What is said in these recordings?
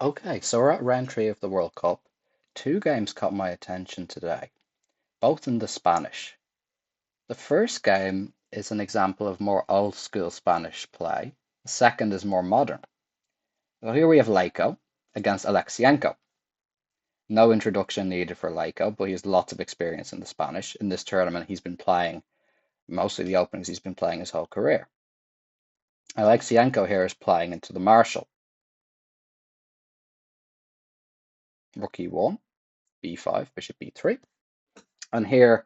Okay, so we're at round three of the World Cup. Two games caught my attention today, both in the Spanish. The first game is an example of more old school Spanish play. The second is more modern. So here we have Leko against Alekseenko. No introduction needed for Leko, but he has lots of experience in the Spanish. In this tournament, he's been playing mostly the openings he's been playing his whole career. Alekseenko here is playing into the Marshall. Rook e1, b5, bishop b3. And here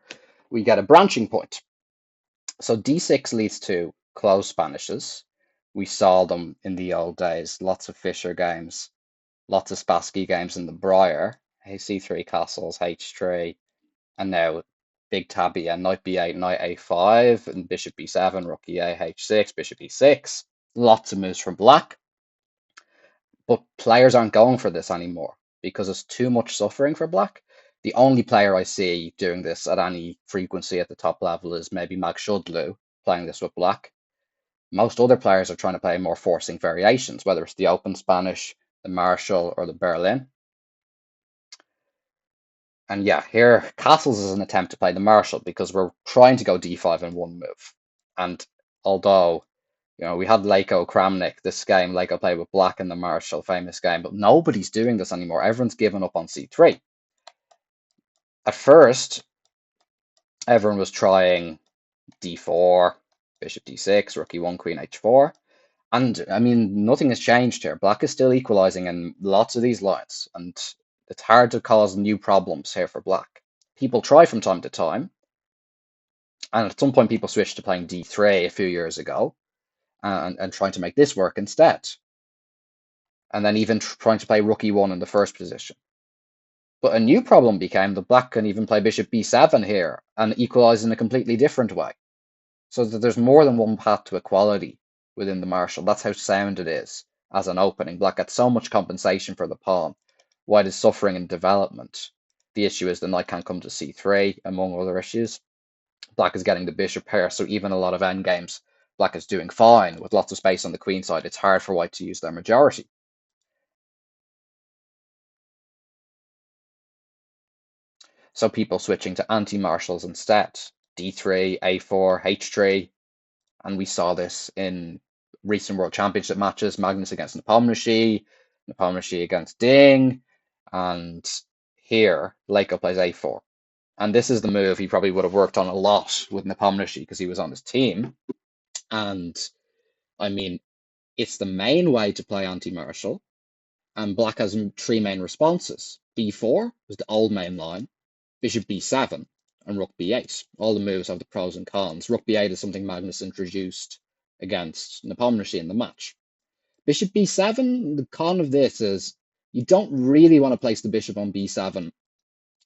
we get a branching point. So d6 leads to closed Spanishes. We saw them in the old days, lots of Fischer games, lots of Spassky games in the Briar, c3 castles, h3, and now big tabby and knight b8, knight a5, and bishop b7, rook e8, h6, bishop e6. Lots of moves from black, but players aren't going for this anymore because it's too much suffering for black. The only player I see doing this at any frequency at the top level is maybe Mag Shudlu playing this with black. Most other players are trying to play more forcing variations, whether it's the Open Spanish, the Marshall, or the Berlin. And yeah, here castles is an attempt to play the Marshall because we're trying to go d5 in one move. And although we had Leko Kramnik this game, Leko played with black in the Marshall, famous game, but nobody's doing this anymore. Everyone's given up on c3. At first, everyone was trying d4, bishop d6, rook e1, queen h4. And I mean, nothing has changed here. Black is still equalizing in lots of these lines, and it's hard to cause new problems here for black. People try from time to time, and at some point people switched to playing d3 a few years ago, and trying to make this work instead. And then even trying to play rook e1 in the first position. But a new problem became that black can even play bishop b7 here and equalize in a completely different way. So that there's more than one path to equality within the Marshall. That's how sound it is as an opening. Black gets so much compensation for the pawn. White is suffering in development. The issue is the knight can't come to c3, among other issues. Black is getting the bishop here, so even a lot of endgames, black is doing fine with lots of space on the queen side. It's hard for white to use their majority. So people switching to anti-Marshalls instead. d3, a4, h3, and we saw this in recent World Championship matches, Magnus against Nepomniachtchi, Nepomniachtchi against Ding, and here Leko plays a4. And this is the move he probably would have worked on a lot with Nepomniachtchi because he was on his team. And I mean, it's the main way to play anti-Marshall, and black has three main responses. b4 was the old main line, bishop b7, and rook b8. All the moves have the pros and cons. Rook b8 is something Magnus introduced against Nepomniachtchi in the match. Bishop b7, the con of this is you don't really want to place the bishop on b7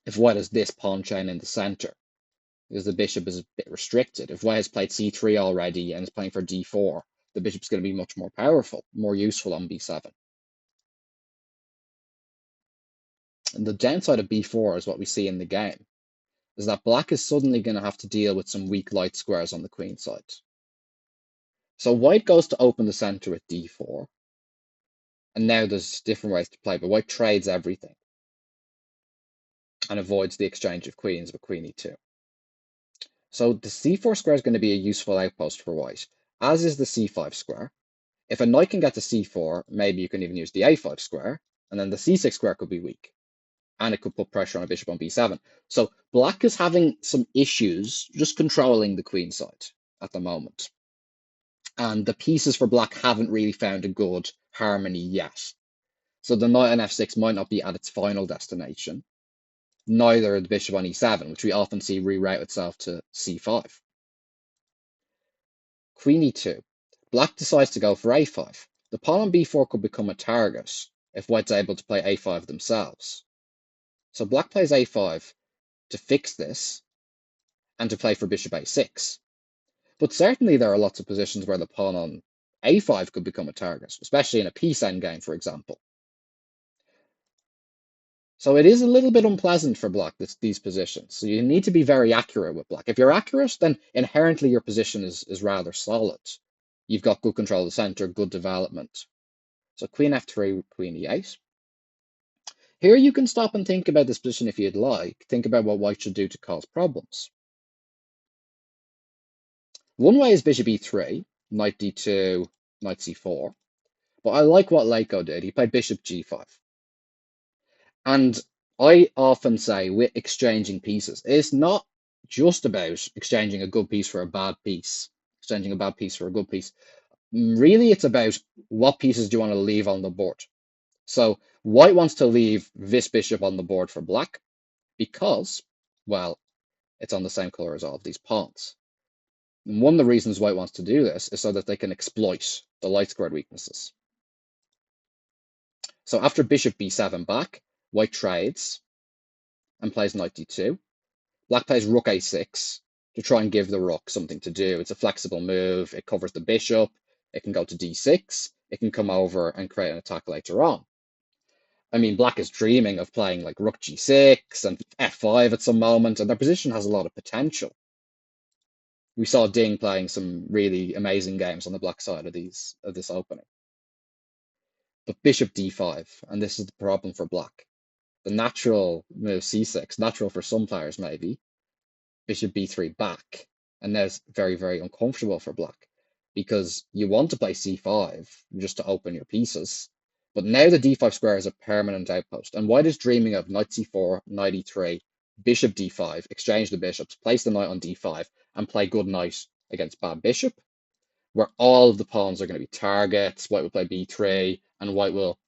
if white has this pawn chain in the center, because the bishop is a bit restricted. If white has played c3 already and is playing for d4, the bishop's going to be much more powerful, more useful on b7. And the downside of b4 is what we see in the game, is that black is suddenly going to have to deal with some weak light squares on the queen side. So white goes to open the center with d4, and now there's different ways to play, but white trades everything and avoids the exchange of queens with queen e2. So the c4 square is going to be a useful outpost for white, as is the c5 square. If a knight can get to c4, maybe you can even use the a5 square, and then the c6 square could be weak, and it could put pressure on a bishop on b7. So black is having some issues just controlling the queen side at the moment. And the pieces for black haven't really found a good harmony yet. So the knight on f6 might not be at its final destination. Neither the bishop on e7, which we often see reroute itself to c5. Queen e2. Black decides to go for a5. The pawn on b4 could become a target if white's able to play a5 themselves. So black plays a5 to fix this and to play for bishop a6. But certainly there are lots of positions where the pawn on a5 could become a target, especially in a piece endgame, for example. So it is a little bit unpleasant for black, these positions. So you need to be very accurate with black. If you're accurate, then inherently your position is rather solid. You've got good control of the center, good development. So queen f3, queen e8. Here you can stop and think about this position if you'd like. Think about what white should do to cause problems. One way is bishop e3, knight d2, knight c4. But I like what Leko did. He played bishop g5. And I often say with exchanging pieces, it's not just about exchanging a good piece for a bad piece, exchanging a bad piece for a good piece. Really, it's about what pieces do you want to leave on the board. So white wants to leave this bishop on the board for black because, well, it's on the same color as all of these pawns. And one of the reasons white wants to do this is so that they can exploit the light squared weaknesses. So after bishop b7 back, white trades and plays knight d2. Black plays rook a6 to try and give the rook something to do. It's a flexible move. It covers the bishop. It can go to d6. It can come over and create an attack later on. I mean, black is dreaming of playing like rook g6 and f5 at some moment, and their position has a lot of potential. We saw Ding playing some really amazing games on the black side of this opening. But bishop d5, and this is the problem for black. The natural move c6, natural for some players maybe, bishop b3 back, and that's very, very uncomfortable for black because you want to play c5 just to open your pieces. But now the d5 square is a permanent outpost, and white is dreaming of knight c4, knight e3, bishop d5, exchange the bishops, place the knight on d5, and play good knight against bad bishop, where all of the pawns are going to be targets. White will play b3, and white will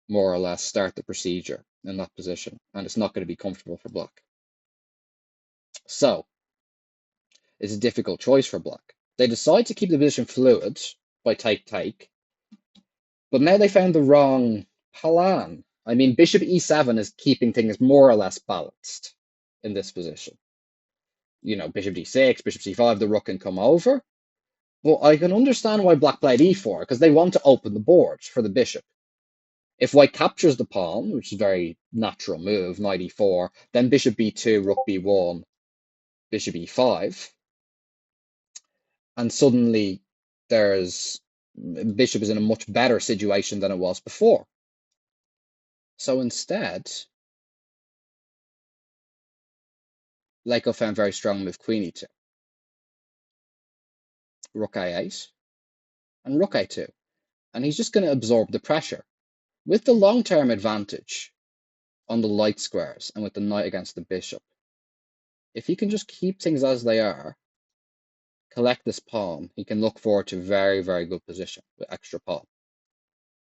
more or less start the procedure in that position, and it's not going to be comfortable for black. So it's a difficult choice for black. They decide to keep the position fluid by take, but now they found the wrong plan. I mean, bishop e7 is keeping things more or less balanced in this position. You know, bishop d6, bishop c5, the rook can come over. Well, I can understand why black played e4, because they want to open the board for the bishop. If white captures the pawn, which is a very natural move, knight e4, then bishop b2, rook b1, bishop e5, and suddenly bishop is in a much better situation than it was before. So instead, Leko found very strong move queen e2, rook a8, and rook a2. And he's just going to absorb the pressure. With the long-term advantage on the light squares and with the knight against the bishop, if he can just keep things as they are, collect this pawn, he can look forward to very, very good position with extra pawn.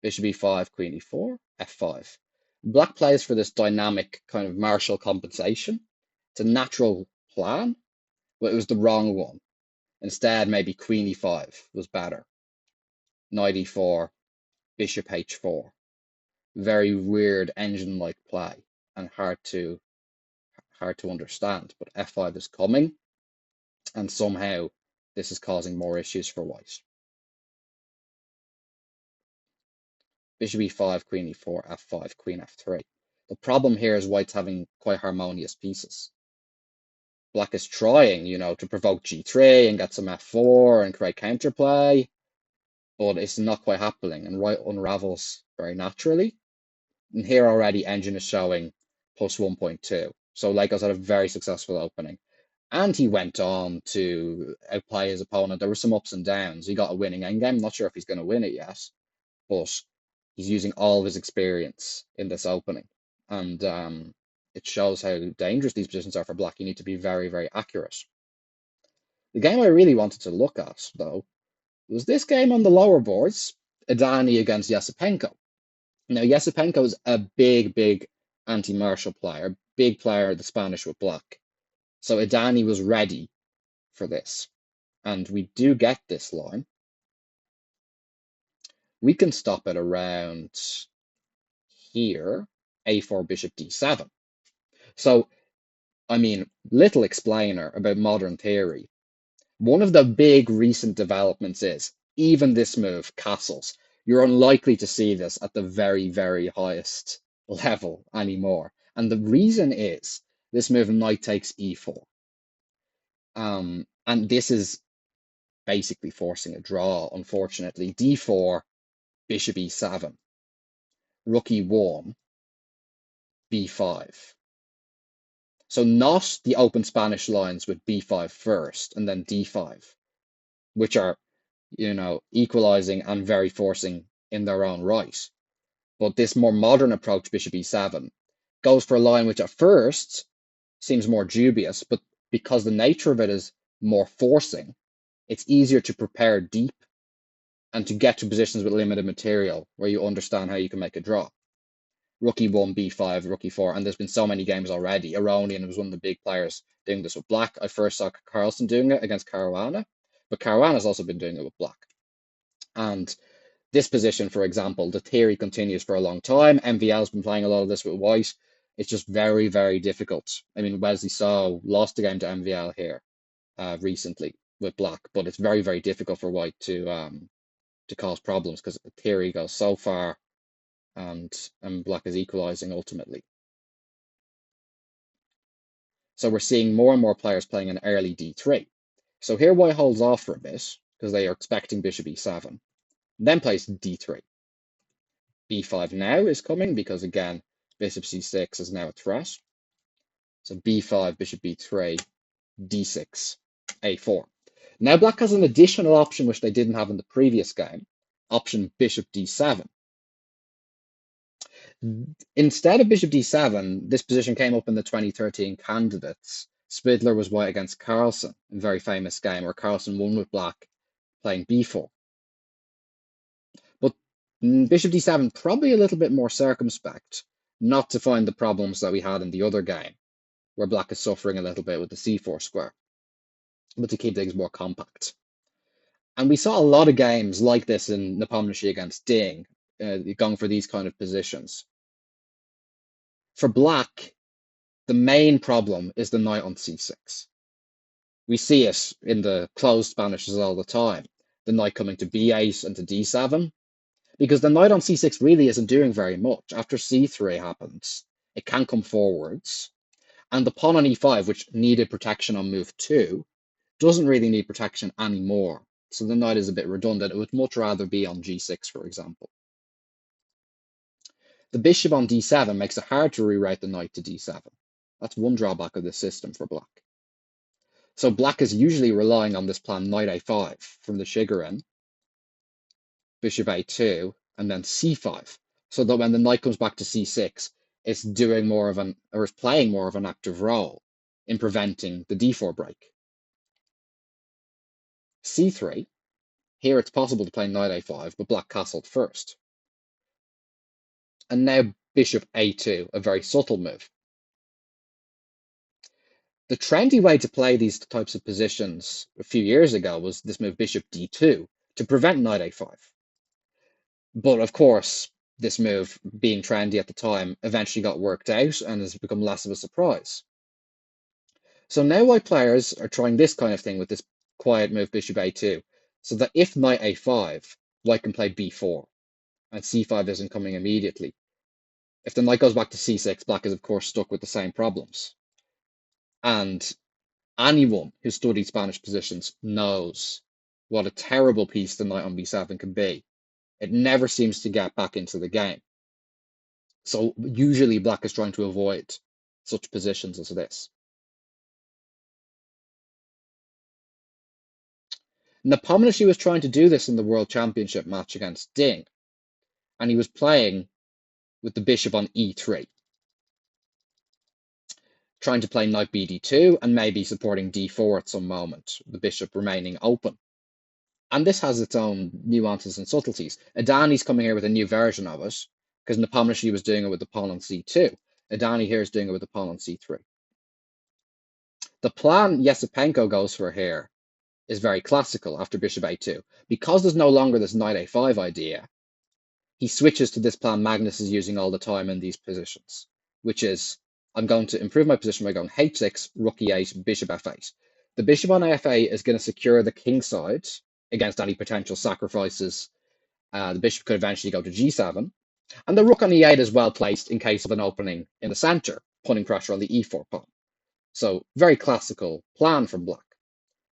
Bishop e5, queen e4, f5. Black plays for this dynamic kind of martial compensation. It's a natural plan, but it was the wrong one. Instead, maybe queen e5 was better. Knight e4, bishop h4. Very weird engine-like play and hard to understand. But f5 is coming, and somehow this is causing more issues for white. Bishop e5, queen e4, f5, queen f3. The problem here is white's having quite harmonious pieces. Black is trying, to provoke g3 and get some f4 and create counterplay, but it's not quite happening, and white unravels very naturally. And here already engine is showing plus 1.2. So Leko's had a very successful opening. And he went on to outplay his opponent. There were some ups and downs. He got a winning endgame. Not sure if he's going to win it yet, but he's using all of his experience in this opening. And it shows how dangerous these positions are for black. You need to be very, very accurate. The game I really wanted to look at, though, was this game on the lower boards, Idani against Esipenko. Now, Esipenko is a big, big anti-martial player, big player of the Spanish with black. So Idani was ready for this. And we do get this line. We can stop it around here, a4, bishop d7. So, I mean, little explainer about modern theory. One of the big recent developments is, even this move, castles, you're unlikely to see this at the very, very highest level anymore. And the reason is, this move, knight takes e4. And this is basically forcing a draw, unfortunately. d4, bishop e7, rook e1, b5. So not the open Spanish lines with b5 first and then d5, which are, equalizing and very forcing in their own right. But this more modern approach, bishop e7, goes for a line which at first seems more dubious, but because the nature of it is more forcing, it's easier to prepare deep and to get to positions with limited material where you understand how you can make a draw. Rook e1, b5, rook e4, and there's been so many games already. Aronian was one of the big players doing this with black. I first saw Carlsen doing it against Caruana, but Caruana's also been doing it with black. And this position, for example, the theory continues for a long time. MVL's been playing a lot of this with white. It's just very, very difficult. I mean, Wesley So lost the game to MVL here recently with black, but it's very, very difficult for white to cause problems because the theory goes so far and black is equalizing ultimately. So we're seeing more and more players playing an early d3. So here white holds off for a bit because they are expecting bishop e7, then plays d3. b5 now is coming because, again, bishop c6 is now a threat. So b5, bishop b3, d6, a4. Now black has an additional option which they didn't have in the previous game, option bishop d7. Instead of bishop d7, this position came up in the 2013 candidates. Spidler was white against Carlsen, a very famous game where Carlsen won with black playing b4. But bishop d7, probably a little bit more circumspect, not to find the problems that we had in the other game, where black is suffering a little bit with the c4 square, but to keep things more compact. And we saw a lot of games like this in Nepomniachtchi against Ding, going for these kind of positions. For black, the main problem is the knight on c6. We see it in the closed Spanishes all the time, the knight coming to b8 and to d7, because the knight on c6 really isn't doing very much. After c3 happens, it can come forwards, and the pawn on e5, which needed protection on move 2, doesn't really need protection anymore. So the knight is a bit redundant. It would much rather be on g6, for example. The bishop on d7 makes it hard to rewrite the knight to d7. That's one drawback of this system for black. So black is usually relying on this plan knight a5 from the Shigerin, bishop a2, and then c5, so that when the knight comes back to c6, it's doing more of it's playing more of an active role in preventing the d4 break. c3, here it's possible to play knight a5, but black castled first. And now bishop a2, a very subtle move. The trendy way to play these types of positions a few years ago was this move bishop d2 to prevent knight a5. But of course, this move, being trendy at the time, eventually got worked out and has become less of a surprise. So now white players are trying this kind of thing with this quiet move bishop a2, so that if knight a5, white can play b4, and c5 isn't coming immediately. If the knight goes back to c6, black is of course stuck with the same problems. And anyone who studied Spanish positions knows what a terrible piece the knight on b7 can be. It never seems to get back into the game. So usually black is trying to avoid such positions as this. Nepomniachtchi was trying to do this in the World Championship match against Ding, and he was playing with the bishop on e3, trying to play knight bd2 and maybe supporting d4 at some moment, the bishop remaining open. And this has its own nuances and subtleties. Idani's coming here with a new version of it, because Nepomniachtchi was doing it with the pawn on c2. Idani here is doing it with the pawn on c3. The plan Esipenko goes for here is very classical after bishop a2. Because there's no longer this knight a5 idea, he switches to this plan Magnus is using all the time in these positions, which is, I'm going to improve my position by going h6, rook e8, bishop f8. The bishop on f8 is going to secure the king side against any potential sacrifices. The bishop could eventually go to g7, and the rook on e8 is well placed in case of an opening in the center, putting pressure on the e4 pawn. So very classical plan from black.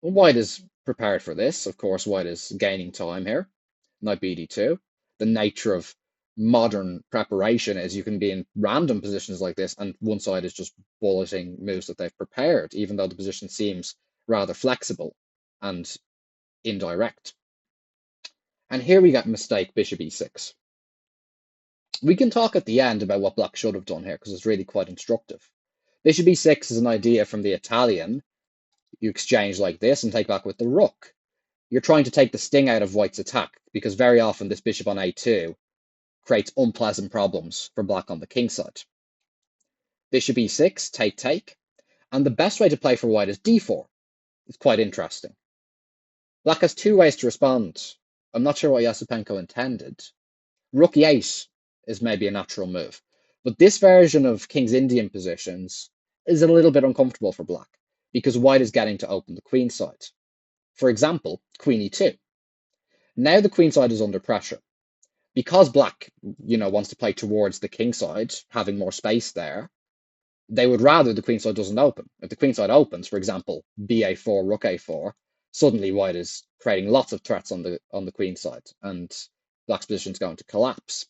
Well, white is prepared for this. Of course, white is gaining time here. Knight bd2. The nature of modern preparation is you can be in random positions like this, and one side is just bulleting moves that they've prepared, even though the position seems rather flexible and indirect. And here we get mistake bishop e6. We can talk at the end about what black should have done here because it's really quite instructive. Bishop e6 is an idea from the Italian. You exchange like this and take back with the rook. You're trying to take the sting out of white's attack because very often this bishop on a2 creates unpleasant problems for black on the king side. Bishop e6, take, take. And the best way to play for white is d4. It's quite interesting. Black has two ways to respond. I'm not sure what Esipenko intended. Rook e8 is maybe a natural move. But this version of King's Indian positions is a little bit uncomfortable for black because white is getting to open the queen side. For example, queen e2. Now the queen side is under pressure. Because black, wants to play towards the king side, having more space there, they would rather the queen side doesn't open. If the queen side opens, for example, ba4, rook a4, suddenly white is creating lots of threats on the queen side, and black's position is going to collapse.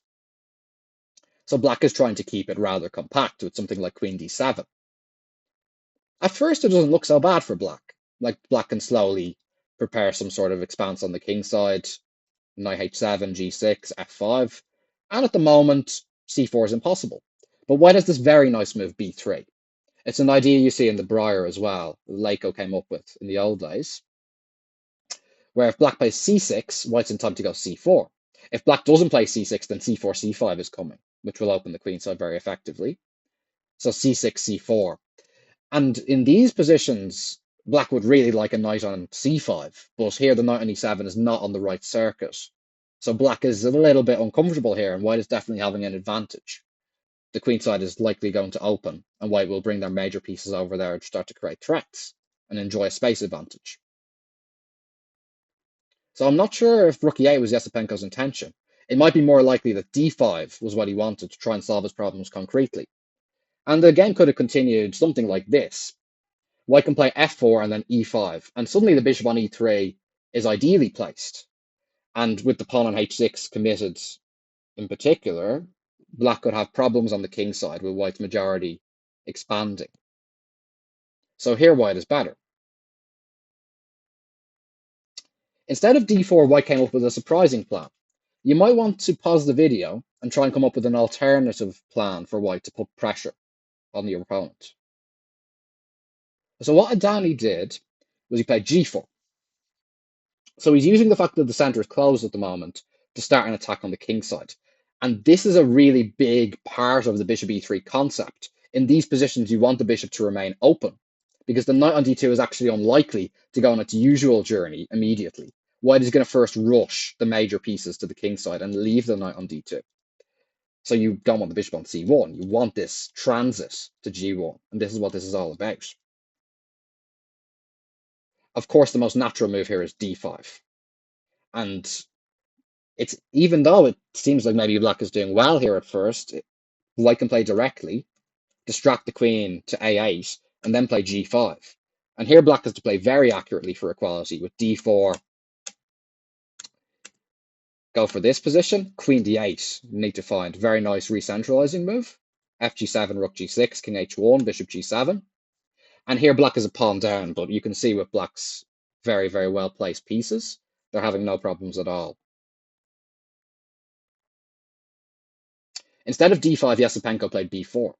So black is trying to keep it rather compact with something like queen d7. At first, it doesn't look so bad for black. Like black can slowly prepare some sort of expanse on the king side, knight h7, g6, f5, and at the moment, c4 is impossible. But white has this very nice move, b3. It's an idea you see in the Briar as well, Leko came up with in the old days, where if black plays c6, white's in time to go c4. If black doesn't play c6, then c4, c5 is coming, which will open the queen side very effectively. So c6, c4. And in these positions, black would really like a knight on c5, but here the knight on e7 is not on the right circuit. So black is a little bit uncomfortable here, and white is definitely having an advantage. The queen side is likely going to open, and white will bring their major pieces over there and start to create threats and enjoy a space advantage. So I'm not sure if rook e8 was Esipenko's intention. It might be more likely that d5 was what he wanted to try and solve his problems concretely. And the game could have continued something like this. White can play f4 and then e5, and suddenly the bishop on e3 is ideally placed. And with the pawn on h6 committed in particular, black could have problems on the king side with white's majority expanding. So here white is better. Instead of d4, white came up with a surprising plan. You might want to pause the video and try and come up with an alternative plan for white to put pressure on your opponent. So what Idani did was he played g4. So he's using the fact that the center is closed at the moment to start an attack on the king side. And this is a really big part of the bishop e3 concept. In these positions, you want the bishop to remain open because the knight on d2 is actually unlikely to go on its usual journey immediately. White is going to first rush the major pieces to the king side and leave the knight on d2. So you don't want the bishop on c1. You want this transit to g1. And this is what this is all about. Of course, the most natural move here is d5. And it's even though it seems like maybe black is doing well here at first, white can play directly, distract the queen to a8, and then play g5. And here black has to play very accurately for equality with d4. Go for this position, queen d8, need to find very nice recentralizing move. fg7, rook g6, king h1, bishop g7. And here black is a pawn down, but you can see with black's very, very well placed pieces, they're having no problems at all. Instead of d5, Esipenko played b4,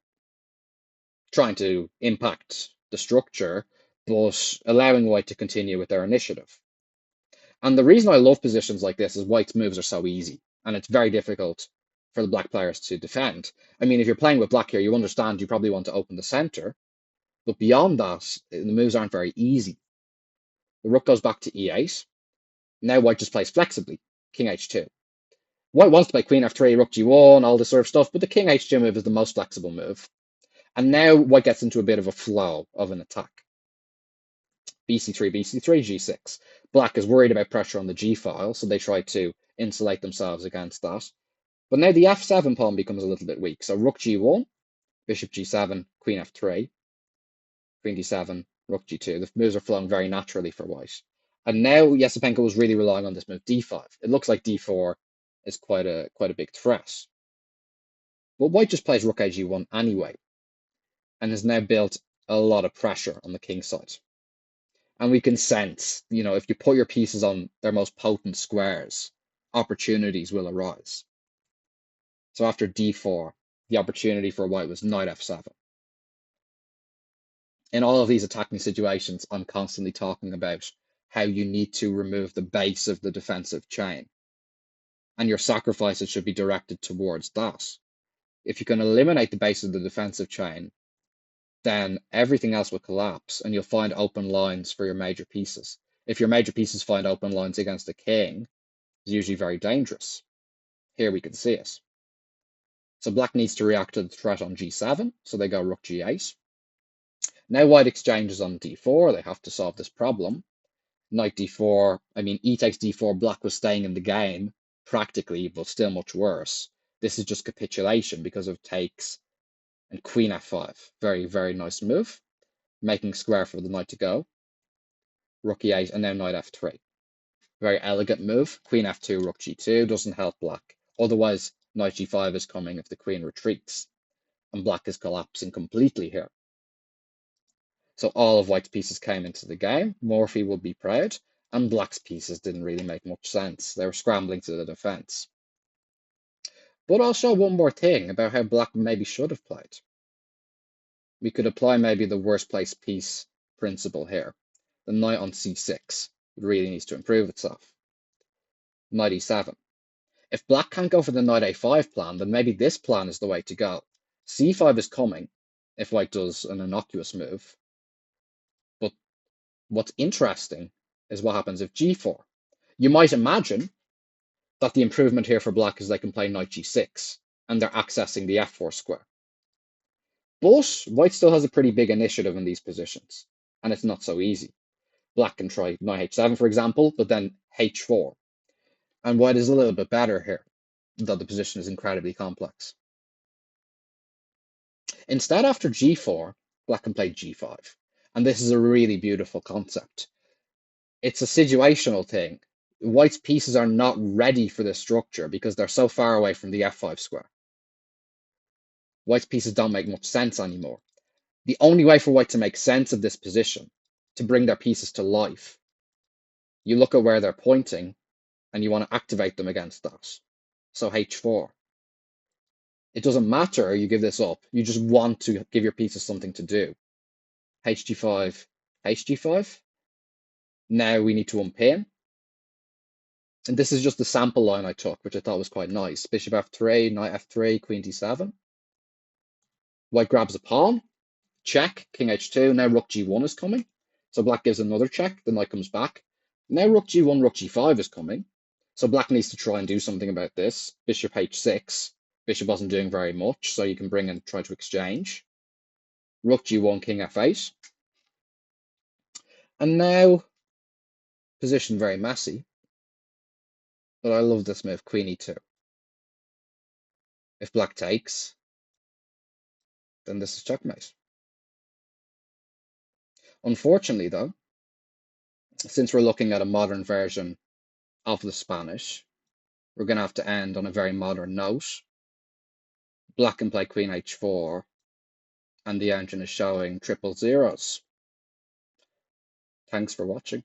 trying to impact the structure, but allowing white to continue with their initiative. And the reason I love positions like this is white's moves are so easy, and it's very difficult for the black players to defend. I mean, if you're playing with black here, you understand you probably want to open the center, but beyond that, the moves aren't very easy. The rook goes back to e8. Now white just plays flexibly, king h2. White wants to play queen f3, rook g1, all this sort of stuff, but the king h2 move is the most flexible move. And now white gets into a bit of a flow of an attack. bc3, bc3, g6. Black is worried about pressure on the g file, so they try to insulate themselves against that. But now the f7 pawn becomes a little bit weak. So rook g1, bishop g7, queen f3, queen d7, rook g2. The moves are flowing very naturally for white. And now Esipenko was really relying on this move d5. It looks like d4 is quite a big threat. But white just plays rook ag1 anyway, and has now built a lot of pressure on the king side. And we can sense, if you put your pieces on their most potent squares, opportunities will arise. So after d4, the opportunity for white was knight f7. In all of these attacking situations, I'm constantly talking about how you need to remove the base of the defensive chain. And your sacrifices should be directed towards that. If you can eliminate the base of the defensive chain, then everything else will collapse and you'll find open lines for your major pieces. If your major pieces find open lines against the king, it's usually very dangerous. Here we can see it. So black needs to react to the threat on g7, so they go rook g8. Now white exchanges on d4, they have to solve this problem. Knight d4, e takes d4, black was staying in the game, practically, but still much worse. This is just capitulation because of takes and queen f5. Very, very nice move. Making square for the knight to go. Rook e8, and now knight f3. Very elegant move. Queen f2, rook g2 doesn't help black. Otherwise, knight g5 is coming if the queen retreats. And black is collapsing completely here. So all of white's pieces came into the game. Morphy will be proud. And black's pieces didn't really make much sense. They were scrambling to the defense. But I'll show one more thing about how black maybe should have played. We could apply maybe the worst place piece principle here. The knight on c6 really needs to improve itself. Knight e7. If black can't go for the knight a5 plan, then maybe this plan is the way to go. c5 is coming if white does an innocuous move. But what's interesting is what happens if g4. You might imagine that the improvement here for black is they can play knight g6, and they're accessing the f4 square. But white still has a pretty big initiative in these positions, and it's not so easy. Black can try knight h7, for example, but then h4. And white is a little bit better here, though the position is incredibly complex. Instead, after g4, black can play g5. And this is a really beautiful concept. It's a situational thing. White's pieces are not ready for this structure because they're so far away from the f5 square. White's pieces don't make much sense anymore. The only way for white to make sense of this position, to bring their pieces to life, you look at where they're pointing and you want to activate them against that. So h4. It doesn't matter you give this up. You just want to give your pieces something to do. hg5, hg5. Now we need to unpin. And this is just the sample line I took, which I thought was quite nice. Bishop f3, knight f3, queen d7. White grabs a pawn. Check, king h2. Now rook g1 is coming. So black gives another check. The knight comes back. Now rook g1, rook g5 is coming. So black needs to try and do something about this. Bishop h6. Bishop wasn't doing very much, so you can bring and try to exchange. Rook g1, king f8. And now, position very messy. But I love this move, queen e2. If black takes, then this is checkmate. Unfortunately, though, since we're looking at a modern version of the Spanish, we're going to have to end on a very modern note. Black can play queen h4, and the engine is showing triple zeros. Thanks for watching.